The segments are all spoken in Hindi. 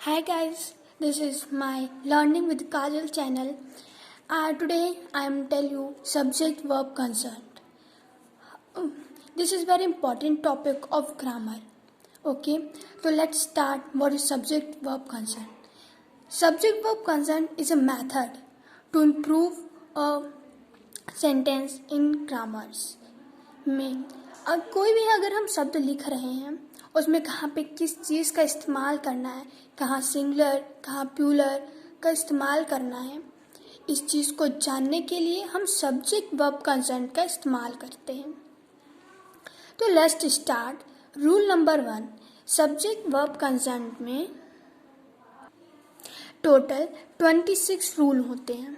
Hi guys, this is my Learning with Kajal channel. Today I am tell you subject verb consonant. This is very important topic of grammar. Okay, so let's start. What is subject verb consonant? Subject verb consonant is a method to improve a sentence in grammars में कोई भी अगर हम शब्द लिख रहे हैं उसमें कहाँ पे किस चीज़ का इस्तेमाल करना है, कहाँ सिंगुलर कहाँ प्लूरल का इस्तेमाल करना है, इस चीज़ को जानने के लिए हम सब्जेक्ट वर्ब कंजंक्ट का इस्तेमाल करते हैं। तो let's start. Rule number 1, subject verb conjunct में टोटल 26 रूल होते हैं।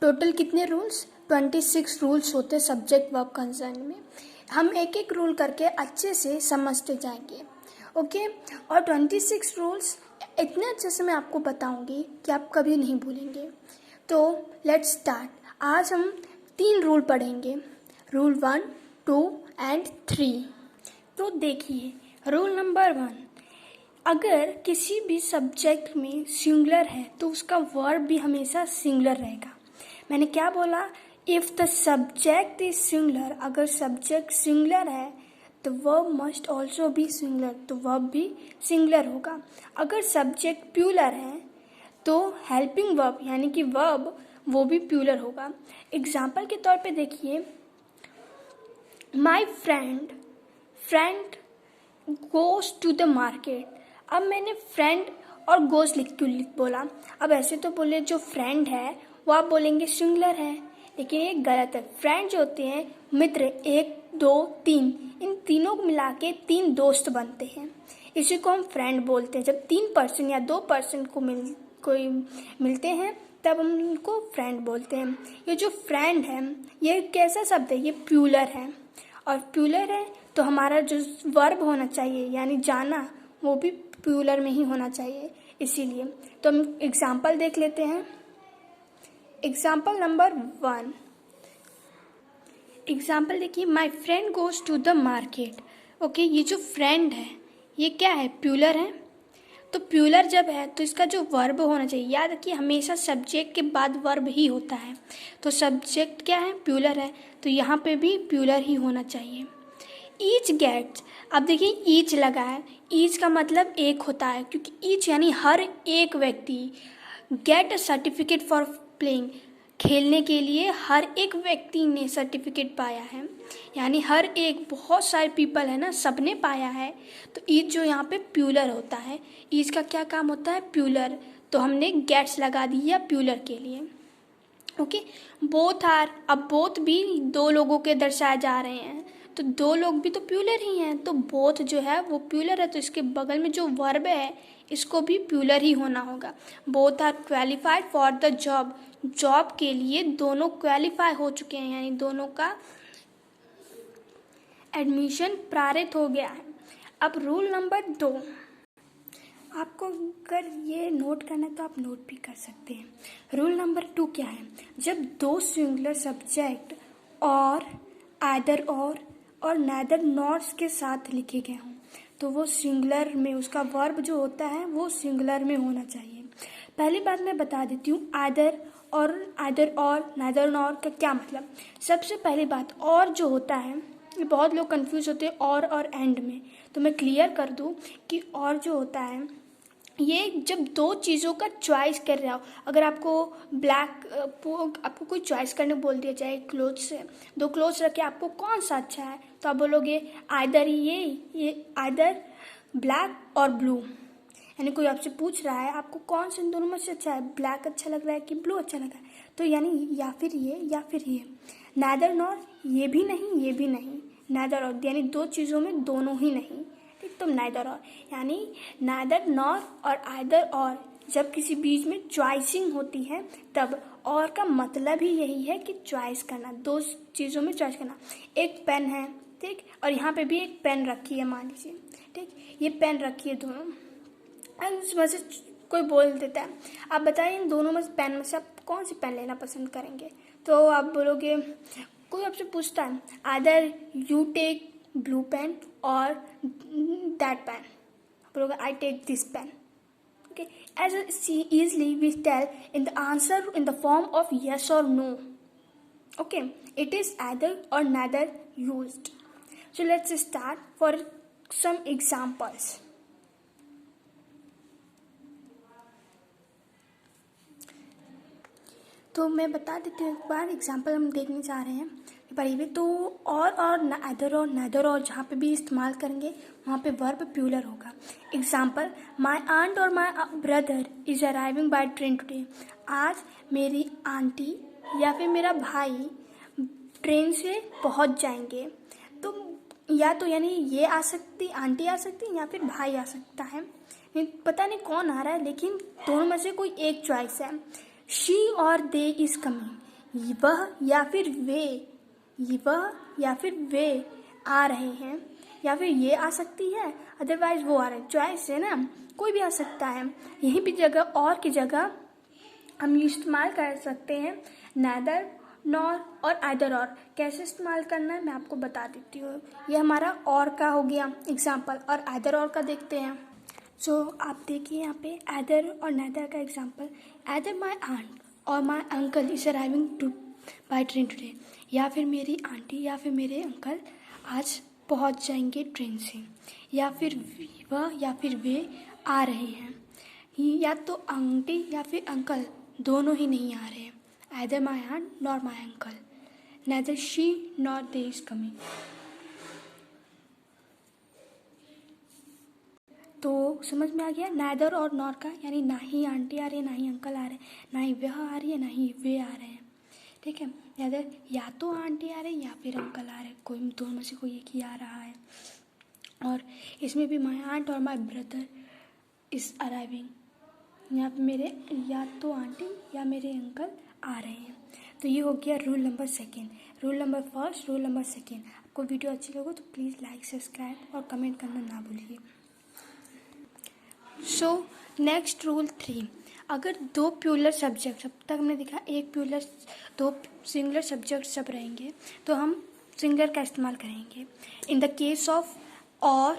टोटल कितने रूल्स? 26 रूल्स होते हैं सब्जेक्ट वर्ब कंजंक्ट में। हम एक एक रूल करके अच्छे से समझते जाएंगे। ओके, और 26 रूल्स इतने अच्छे से मैं आपको बताऊंगी कि आप कभी नहीं भूलेंगे। तो लेट्स स्टार्ट। आज हम 3 रूल पढ़ेंगे, रूल 1, 2 एंड 3। तो देखिए, रूल नंबर 1, अगर किसी भी सब्जेक्ट में सिंगुलर है तो उसका वर्ब भी हमेशा सिंगुलर रहेगा। मैंने क्या बोला? If the subject is singular, अगर सब्जेक्ट सिंगुलर है तो verb must also be singular, तो वर्ब भी सिंगुलर होगा। अगर सब्जेक्ट प्लूरल है तो हेल्पिंग वर्ब यानी कि वर्ब वो भी प्लूरल होगा। एग्जाम्पल के तौर पे देखिए, my friend goes to the market. अब मैंने फ्रेंड और गोज लिख बोला। अब ऐसे तो बोले जो फ्रेंड है वो आप बोलेंगे सिंगुलर है, लेकिन ये गलत है। फ्रेंड जो होते हैं मित्र, 1, 2, 3, इन तीनों को मिला के 3 दोस्त बनते हैं, इसी को हम फ्रेंड बोलते हैं। जब 3 पर्सन या 2 पर्सन को मिलते हैं तब हम उनको फ्रेंड बोलते हैं। ये जो फ्रेंड है ये कैसा शब्द है? ये प्लूरल है, और प्लूरल है तो हमारा जो वर्ब होना चाहिए यानी जाना वो भी प्लूरल में ही होना चाहिए। इसीलिए तो हम एग्जाम्पल देख लेते हैं। एग्जाम्पल नंबर 1, एग्जाम्पल देखिए, my friend goes to the market. Okay, ये जो फ्रेंड है ये क्या है? प्लूरल है। तो प्लूरल जब है तो इसका जो वर्ब होना चाहिए, याद रखिए हमेशा सब्जेक्ट के बाद वर्ब ही होता है। तो सब्जेक्ट क्या है? प्लूरल है, तो यहाँ पे भी प्लूरल ही होना चाहिए। ईच गेट्स, अब देखिए ईच लगा है, ईच का मतलब एक होता है, क्योंकि ईच यानी हर एक व्यक्ति, get a certificate for playing, खेलने के लिए हर एक व्यक्ति ने सर्टिफिकेट पाया है, यानी हर एक, बहुत सारे पीपल है ना, सबने पाया है। तो ईच जो यहाँ पे प्लूरल होता है, ईच का क्या काम होता है? प्लूरल, तो हमने गेट्स लगा दिया प्लूरल के लिए। ओके, बोथ आर, अब बोथ भी 2 लोगों के दर्शाए जा रहे हैं, तो 2 लोग भी तो प्लूरल ही हैं, तो बोथ जो है वो प्लूरल है, तो इसके बगल में जो वर्ब है इसको भी प्लूरल ही होना होगा। Both are qualified for the job, job के लिए दोनों क्वालिफाई हो चुके हैं, यानी दोनों का एडमिशन पारित हो गया है। अब रूल नंबर 2, आपको अगर ये नोट करना है तो आप नोट भी कर सकते हैं। रूल नंबर 2 क्या है? जब 2 सिंगुलर सब्जेक्ट और आइदर और नाइदर नॉर्स के साथ लिखे गए हों तो वो सिंगुलर में, उसका वर्ब जो होता है वो सिंगुलर में होना चाहिए। पहली बात मैं बता देती हूँ, आइदर और नाइदर नॉर का क्या मतलब। सबसे पहली बात, और जो होता है, ये बहुत लोग कंफ्यूज होते हैं और एंड में, तो मैं क्लियर कर दूँ कि और जो होता है ये जब 2 चीज़ों का चॉइस कर रहा हो, अगर आपको आपको कोई चॉइस करने बोल दिया जाए क्लोथ से, 2 क्लोथ्स रखे, आपको कौन सा अच्छा है, तो आप बोलोगे आइदर ये आइदर ब्लैक और ब्लू। यानी कोई आपसे पूछ रहा है आपको कौन से इन दोनों में से अच्छा है, ब्लैक अच्छा लग रहा है कि ब्लू अच्छा लग रहा है, तो यानी या फिर ये। नाइदर नॉर, ये भी नहीं, नाइदर और, यानी 2 चीज़ों में दोनों ही नहीं, ठीक। तो नाइदर और, यानी नाइदर नॉर और आइदर और, जब किसी बीच में चॉइसिंग होती है तब। और का मतलब ही यही है कि चॉइस करना, 2 चीज़ों में चॉइस करना। एक पेन है, ठीक, और यहाँ पे भी एक पेन रखी है, मान लीजिए, ठीक, ये पेन रखी है दोनों, और उसमें से कोई बोल देता है, आप बताइए इन दोनों में से पेन में से आप कौन सी पेन लेना पसंद करेंगे, तो आप बोलोगे, कोई आपसे पूछता है either you take blue pen और दैट पेन, बोलोगे I take this pen, Okay, as easily we tell in the answer in the form of yes or no. Okay, it is either or neither used. So let's start for some examples. तो मैं बता देती हूँ एक बार एग्जाम्पल हम देखने जा रहे हैं पढ़ी हुई। तो और नेदर और जहाँ पे भी इस्तेमाल करेंगे वहाँ पे वर्ब प्लूरल होगा। एग्जाम्पल, माई आंट और my brother is arriving bye train today. आज मेरी आंटी या फिर मेरा भाई ट्रेन से पहुँच जाएंगे। तो या तो यानी ये आ सकती, आंटी आ सकती या फिर भाई आ सकता है, पता नहीं कौन आ रहा है, लेकिन दोनों में से कोई एक चॉइस है। शी और दे इज कमिंग, वह या फिर वे आ रहे हैं, या फिर ये आ सकती है, अदरवाइज वो आ रहे हैं। चॉइस है ना, कोई भी आ सकता है। यहीं भी जगह और की जगह हम इस्तेमाल कर सकते हैं नेदर, नॉर और आइदर और। कैसे इस्तेमाल करना है मैं आपको बता देती हूँ। ये हमारा और का हो गया एग्जाम्पल, और आइदर और का देखते हैं। सो आप देखिए यहाँ पे आइदर और नेदर का एग्जाम्पल। आइदर माई आंट और my uncle is arriving to by train today. या फिर मेरी आंटी या फिर मेरे अंकल आज पहुँच जाएंगे ट्रेन से, या फिर वह या फिर वे आ रहे हैं। या तो आंटी या फिर अंकल दोनों ही नहीं आ रहे हैं। Either my aunt nor my uncle, neither she nor they is coming. तो समझ में आ गया नेदर और नॉर का, यानी ना ही आंटी आ रही है ना ही अंकल आ रहे हैं, ना ही वह आ रही है ना ही वे आ रहे हैं। ठीक है, नेदर या तो आंटी आ रही है या फिर अंकल आ रहे हैं, कोई दोनों में से कोई एक ही आ रहा है। और इसमें भी माई आंट और माई ब्रदर इज अराइविंग, यहाँ पे मेरे या तो आंटी या मेरे अंकल आ रहे हैं। तो ये हो गया rule number second. Rule number first, rule number second. आपको वीडियो अच्छी लगे तो प्लीज़ लाइक, सब्सक्राइब और कमेंट करना ना भूलिए। सो नेक्स्ट रूल 3, अगर दो प्लूरल सब्जेक्ट, अब तक हमने देखा एक प्लूरल, दो सिंगुलर सब्जेक्ट सब रहेंगे तो हम सिंगुलर का इस्तेमाल करेंगे। इन द केस ऑफ और,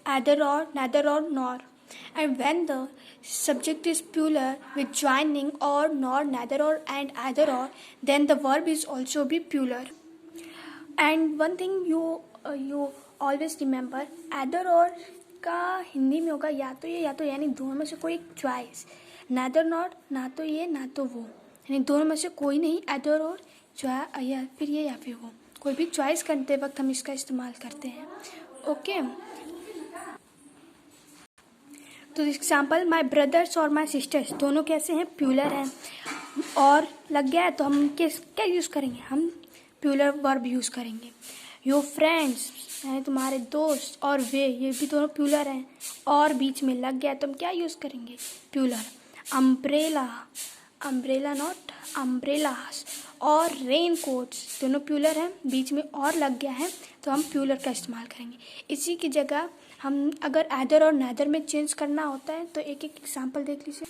आइदर और, नेदर और, nor. And when the subject is plural with joining or, nor, neither or and either or, then the verb is also be plural. And one thing you always remember, either or का हिंदी में होगा या तो ये या तो, यानी दोनों में से कोई एक चॉइस। neither नॉट, ना तो ये ना तो वो, यानी दोनों में से कोई नहीं। either और या फिर ये या फिर वो, कोई भी चॉइस करते वक्त हम इसका इस्तेमाल करते हैं। ओके, तो एग्जाम्पल, माई ब्रदर्स और माई सिस्टर्स दोनों कैसे हैं, प्लूरल हैं। और लग गया है तो हम क्या यूज़ करेंगे, हम प्लूरल वर्ब यूज़ करेंगे। योर फ्रेंड्स यानी तुम्हारे दोस्त, और वे ये भी दोनों प्लूरल हैं, और बीच में लग गया है तो हम क्या यूज़ करेंगे, plural. Umbrella, umbrella not umbrellas, और रेन कोट्स दोनों प्लूरल हैं, बीच में और लग गया है तो हम प्लूरल का इस्तेमाल करेंगे। इसी की जगह हम अगर आइदर और नेदर में चेंज करना होता है तो एक एक एग्जाम्पल देख लीजिए।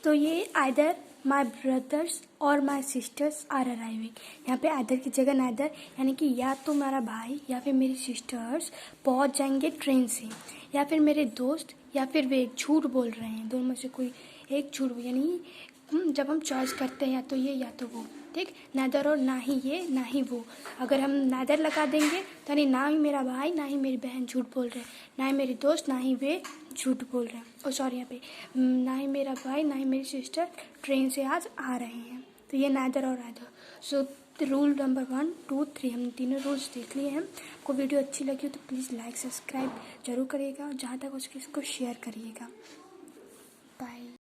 तो ये आइदर माई ब्रदर्स और माई सिस्टर्स आर अराइविंग, यहाँ पे आइदर की जगह नेदर, यानी कि या तो मेरा भाई या फिर मेरी सिस्टर्स पहुँच जाएंगे ट्रेन से, या फिर मेरे दोस्त या फिर वे झूठ बोल रहे हैं, दोनों में से कोई एक झूठ, यानी जब हम चॉइस करते हैं या तो ये या तो वो। ठीक, नेदर और ना ही ये ना ही वो। अगर हम नेदर लगा देंगे तो यानी ना ही मेरा भाई ना ही मेरी बहन झूठ बोल रहे हैं, ना ही मेरे दोस्त ना ही वे झूठ बोल रहे हैं। ओ सॉरी, यहाँ पे ना ही मेरा भाई ना ही मेरी सिस्टर ट्रेन से आज आ रहे हैं। तो ये नेदर और आइदर। सो रूल नंबर 1, 2, 3 हम तीनों रूल्स देख लिए हैं। आपको वीडियो अच्छी लगी हो तो प्लीज़ लाइक, सब्सक्राइब जरूर करिएगा, और जहाँ तक उसको शेयर करिएगा।